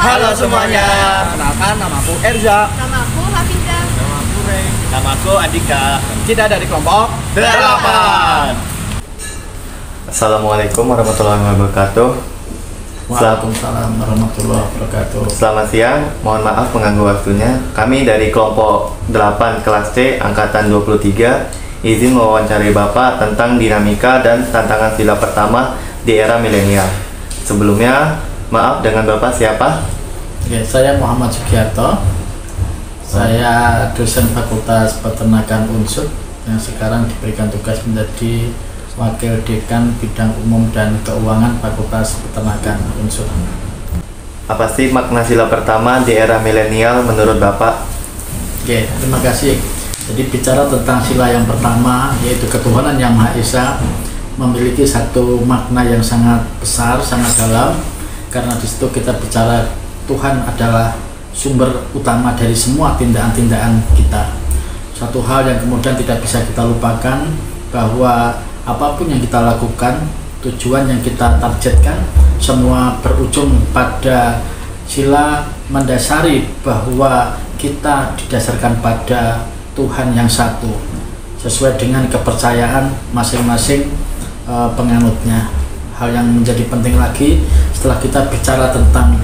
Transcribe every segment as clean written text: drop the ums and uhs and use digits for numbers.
Halo semuanya. Kenalkan, namaku Erza. Namaku Hafiza. Namaku Rey. Namaku Andika. Kita dari kelompok 8. Assalamualaikum warahmatullahi wabarakatuh. Waalaikumsalam warahmatullahi wabarakatuh. Selamat siang, mohon maaf mengganggu waktunya. Kami dari kelompok 8 kelas C angkatan 23 izin mewawancari Bapak tentang dinamika dan tantangan sila pertama di era milenial. Sebelumnya, maaf, dengan Bapak siapa? Ya, saya Muhammad Sugiarto. Saya dosen Fakultas Peternakan Unsur yang sekarang diberikan tugas menjadi Wakil Dekan Bidang Umum dan Keuangan Fakultas Peternakan Unsur. Apa sih makna sila pertama di era milenial menurut Bapak? Oke, terima kasih. Jadi bicara tentang sila yang pertama, yaitu ketuhanan yang Maha Esa, memiliki satu makna yang sangat besar, sangat dalam, karena di situ kita bicara Tuhan adalah sumber utama dari semua tindakan-tindakan kita. Satu hal yang kemudian tidak bisa kita lupakan, bahwa apapun yang kita lakukan, tujuan yang kita targetkan, semua berujung pada sila mendasari bahwa kita didasarkan pada Tuhan yang satu, sesuai dengan kepercayaan masing-masing penganutnya. Hal yang menjadi penting lagi setelah kita bicara tentang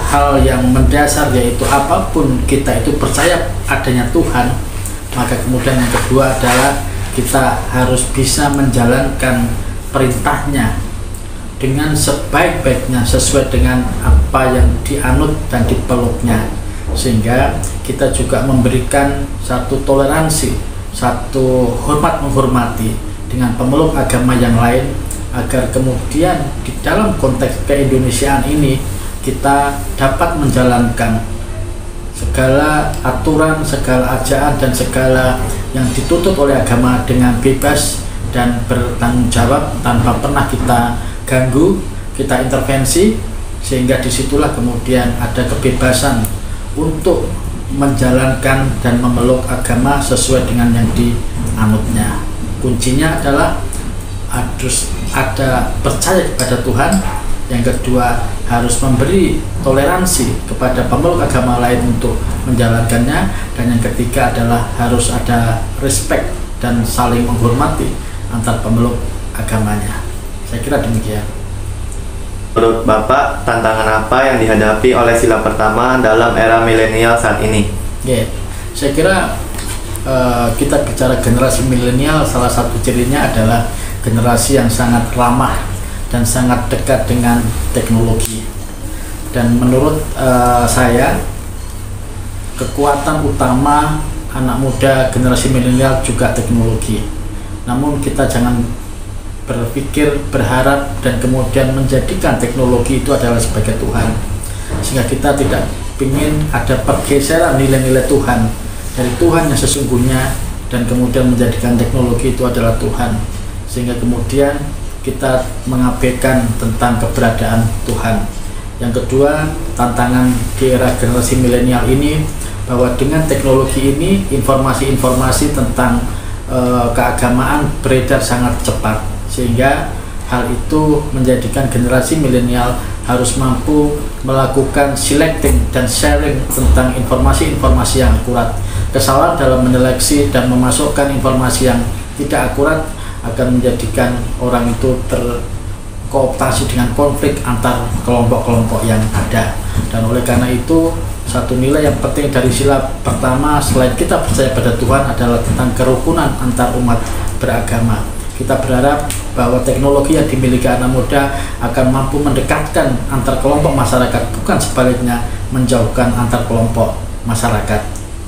hal yang mendasar, yaitu apapun kita itu percaya adanya Tuhan, maka kemudian yang kedua adalah kita harus bisa menjalankan perintahnya dengan sebaik-baiknya sesuai dengan apa yang dianut dan dipeluknya, sehingga kita juga memberikan satu toleransi, satu hormat menghormati dengan pemeluk agama yang lain, agar kemudian di dalam konteks keindonesiaan ini kita dapat menjalankan segala aturan, segala ajaan, dan segala yang dituntut oleh agama dengan bebas dan bertanggung jawab tanpa pernah kita ganggu, kita intervensi, sehingga disitulah kemudian ada kebebasan untuk menjalankan dan memeluk agama sesuai dengan yang dianutnya. Kuncinya adalah harus ada percaya kepada Tuhan, yang kedua harus memberi toleransi kepada pemeluk agama lain untuk menjalankannya, dan yang ketiga adalah harus ada respect dan saling menghormati antar pemeluk agamanya. Saya kira demikian. Menurut Bapak, tantangan apa yang dihadapi oleh sila pertama dalam era milenial saat ini? Ya, saya kira kita bicara generasi milenial, salah satu cirinya adalah generasi yang sangat ramah dan sangat dekat dengan teknologi. Dan menurut saya, kekuatan utama anak muda generasi milenial juga teknologi. Namun kita jangan berpikir, berharap, dan kemudian menjadikan teknologi itu adalah sebagai Tuhan, sehingga kita tidak ingin ada pergeseran nilai-nilai Tuhan dari Tuhan yang sesungguhnya, dan kemudian menjadikan teknologi itu adalah Tuhan, sehingga kemudian kita mengabaikan tentang keberadaan Tuhan. Yang kedua, tantangan di era generasi milenial ini, bahwa dengan teknologi ini informasi-informasi tentang keagamaan beredar sangat cepat, sehingga hal itu menjadikan generasi milenial harus mampu melakukan selecting dan sharing tentang informasi-informasi yang akurat. Kesalahan dalam menyeleksi dan memasukkan informasi yang tidak akurat akan menjadikan orang itu terkooptasi dengan konflik antar kelompok-kelompok yang ada. Dan oleh karena itu, satu nilai yang penting dari sila pertama selain kita percaya pada Tuhan adalah tentang kerukunan antar umat beragama. Kita berharap bahwa teknologi yang dimiliki anak muda akan mampu mendekatkan antar kelompok masyarakat, bukan sebaliknya menjauhkan antar kelompok masyarakat.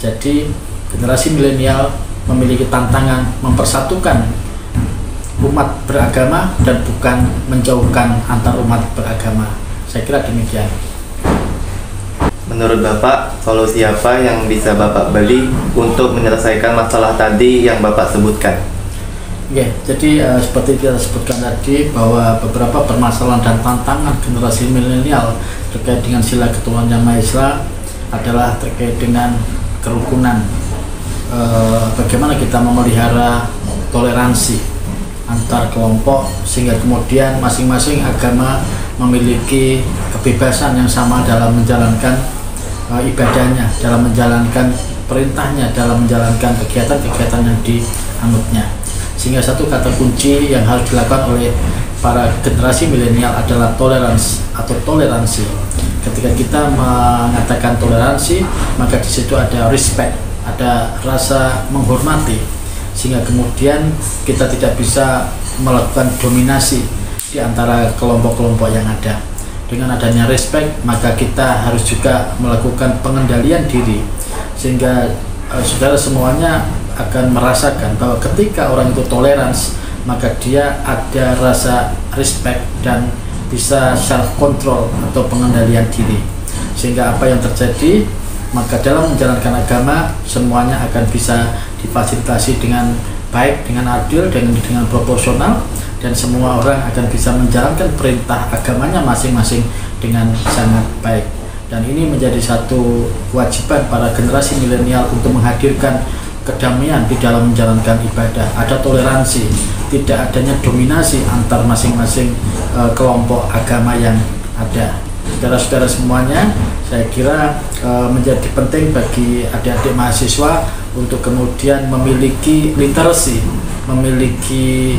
Jadi generasi milenial memiliki tantangan mempersatukan umat beragama dan bukan menjauhkan antar umat beragama. Saya kira demikian. Menurut Bapak, solusi apa yang bisa Bapak beli untuk menyelesaikan masalah tadi yang Bapak sebutkan? Oke, jadi seperti kita sebutkan tadi, bahwa beberapa permasalahan dan tantangan generasi milenial terkait dengan sila ketuhanan yang Maha Esa adalah terkait dengan kerukunan. Bagaimana kita memelihara toleransi antar kelompok, sehingga kemudian masing-masing agama memiliki kebebasan yang sama dalam menjalankan ibadahnya, dalam menjalankan perintahnya, dalam menjalankan kegiatan-kegiatan yang dianutnya. Sehingga satu kata kunci yang harus dilakukan oleh para generasi milenial adalah toleransi atau toleransi. Ketika kita mengatakan toleransi, maka di situ ada respect, ada rasa menghormati, sehingga kemudian kita tidak bisa melakukan dominasi di antara kelompok-kelompok yang ada. Dengan adanya respect, maka kita harus juga melakukan pengendalian diri, sehingga saudara semuanya akan merasakan bahwa ketika orang itu tolerans, maka dia ada rasa respect dan bisa self control atau pengendalian diri, sehingga apa yang terjadi, maka dalam menjalankan agama semuanya akan bisa difasilitasi dengan baik, dengan adil, dengan proporsional, dan semua orang akan bisa menjalankan perintah agamanya masing-masing dengan sangat baik. Dan ini menjadi satu kewajiban para generasi milenial untuk menghadirkan kedamaian di dalam menjalankan ibadah. Ada toleransi, tidak adanya dominasi antar masing-masing kelompok agama yang ada. Saudara-saudara semuanya, saya kira menjadi penting bagi adik-adik mahasiswa untuk kemudian memiliki literasi, memiliki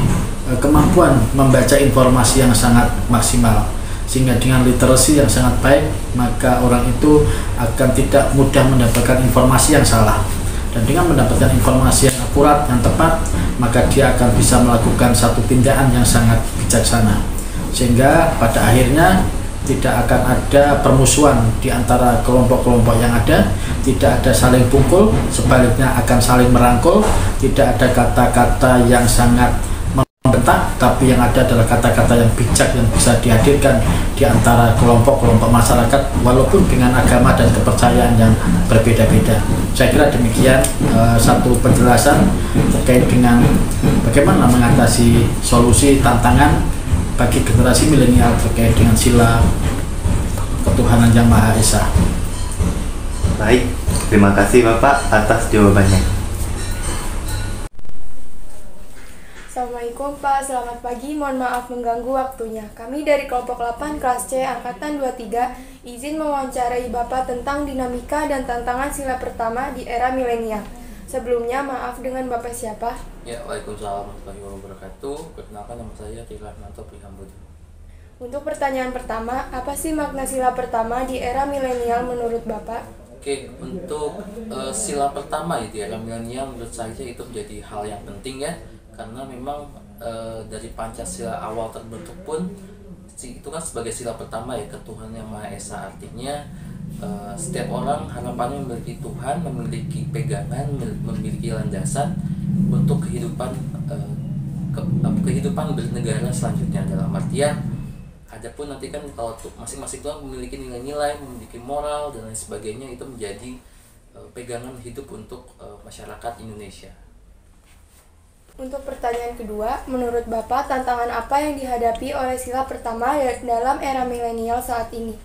kemampuan membaca informasi yang sangat maksimal, sehingga dengan literasi yang sangat baik, maka orang itu akan tidak mudah mendapatkan informasi yang salah. Dan dengan mendapatkan informasi yang akurat, yang tepat, maka dia akan bisa melakukan satu tindakan yang sangat bijaksana, sehingga pada akhirnya tidak akan ada permusuhan di antara kelompok-kelompok yang ada, tidak ada saling pukul, sebaliknya akan saling merangkul, tidak ada kata-kata yang sangat membentak, tapi yang ada adalah kata-kata yang bijak yang bisa dihadirkan di antara kelompok-kelompok masyarakat walaupun dengan agama dan kepercayaan yang berbeda-beda. Saya kira demikian satu penjelasan terkait dengan bagaimana mengatasi solusi tantangan bagi generasi milenial terkait dengan sila ketuhanan Yang Maha Esa. Baik, terima kasih Bapak atas jawabannya. Assalamualaikum Pak, selamat pagi, mohon maaf mengganggu waktunya. Kami dari kelompok 8 kelas C Angkatan 23 izin mewawancarai Bapak tentang dinamika dan tantangan sila pertama di era milenial. Sebelumnya maaf, dengan Bapak siapa? Ya, Waalaikumsalam warahmatullahi wabarakatuh. Perkenalkan, nama saya Tirlananto Prihambudi. Untuk pertanyaan pertama, apa sih makna sila pertama di era milenial menurut Bapak? Oke, untuk sila pertama di era milenial menurut saya itu menjadi hal yang penting ya, karena memang dari Pancasila awal terbentuk pun itu kan sebagai sila pertama ya, ketuhanan Yang Maha Esa. Artinya setiap orang harapannya memiliki Tuhan, memiliki pegangan, memiliki landasan untuk kehidupan kehidupan bernegara selanjutnya. Dalam artian, adapun nanti kan kalau masing-masing Tuhan memiliki nilai-nilai, memiliki moral dan lain sebagainya, itu menjadi pegangan hidup untuk masyarakat Indonesia. Untuk pertanyaan kedua, menurut Bapak tantangan apa yang dihadapi oleh sila pertama dalam era milenial saat ini?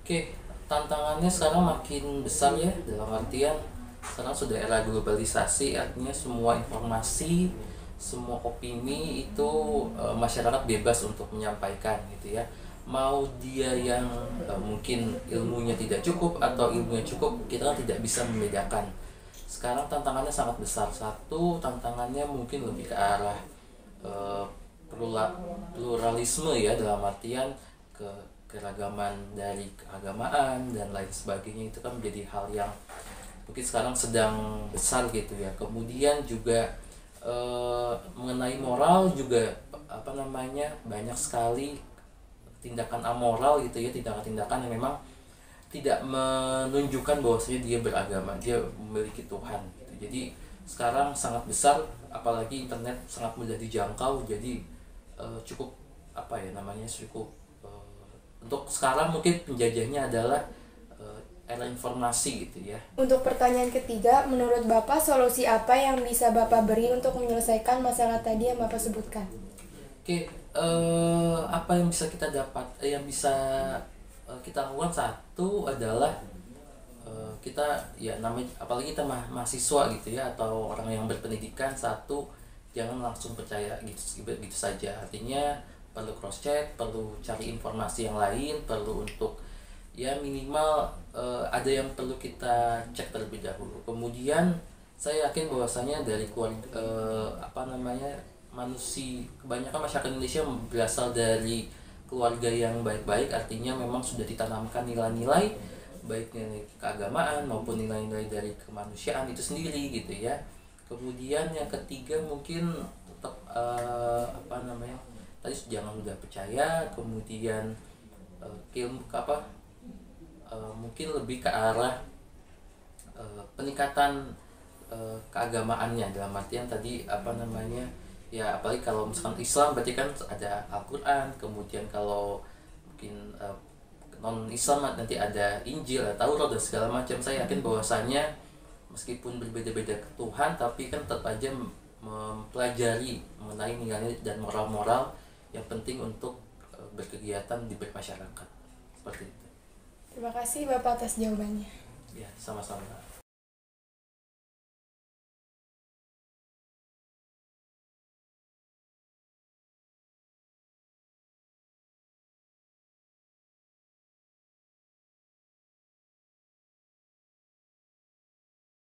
Oke, tantangannya sekarang makin besar ya, dalam artian sekarang sudah era globalisasi, artinya semua informasi, semua opini itu masyarakat bebas untuk menyampaikan gitu ya. Mau dia yang mungkin ilmunya tidak cukup atau ilmunya cukup, kita kan tidak bisa membedakan. Sekarang tantangannya sangat besar. Satu, tantangannya mungkin lebih ke arah pluralisme ya, dalam artian keragaman dari keagamaan dan lain sebagainya, itu kan menjadi hal yang mungkin sekarang sedang besar gitu ya. Kemudian juga mengenai moral juga banyak sekali tindakan amoral gitu ya, tindakan-tindakan yang memang tidak menunjukkan bahwasanya dia beragama, dia memiliki Tuhan gitu. Jadi sekarang sangat besar, apalagi internet sangat mudah dijangkau, jadi cukup cukup untuk sekarang mungkin penjajahnya adalah era informasi gitu ya. Untuk pertanyaan ketiga, menurut Bapak solusi apa yang bisa Bapak beri untuk menyelesaikan masalah tadi yang Bapak sebutkan? Oke, apa yang bisa kita kita lakukan, satu adalah kita ya namanya, apalagi kita mahasiswa gitu ya, atau orang yang berpendidikan, satu, jangan langsung percaya gitu saja. Artinya perlu cross check, perlu cari informasi yang lain, perlu untuk ya minimal ada yang perlu kita cek terlebih dahulu. Kemudian saya yakin bahwasanya dari keluarga manusia, kebanyakan masyarakat Indonesia berasal dari keluarga yang baik-baik, artinya memang sudah ditanamkan nilai-nilai baik nilai keagamaan maupun nilai-nilai dari kemanusiaan itu sendiri gitu ya. Kemudian yang ketiga mungkin tetap tadi jangan mudah percaya, kemudian mungkin lebih ke arah peningkatan keagamaannya, dalam artian tadi ya apalagi kalau misalkan Islam berarti kan ada Al-Quran, kemudian kalau mungkin non Islam nanti ada Injil, ada Taurat dan segala macam. Saya yakin bahwasanya meskipun berbeda-beda Tuhan, tapi kan tetap aja mempelajari mengenai nilai dan moral-moral yang penting untuk berkegiatan di bermasyarakat seperti itu. Terima kasih Bapak atas jawabannya. Ya, sama-sama.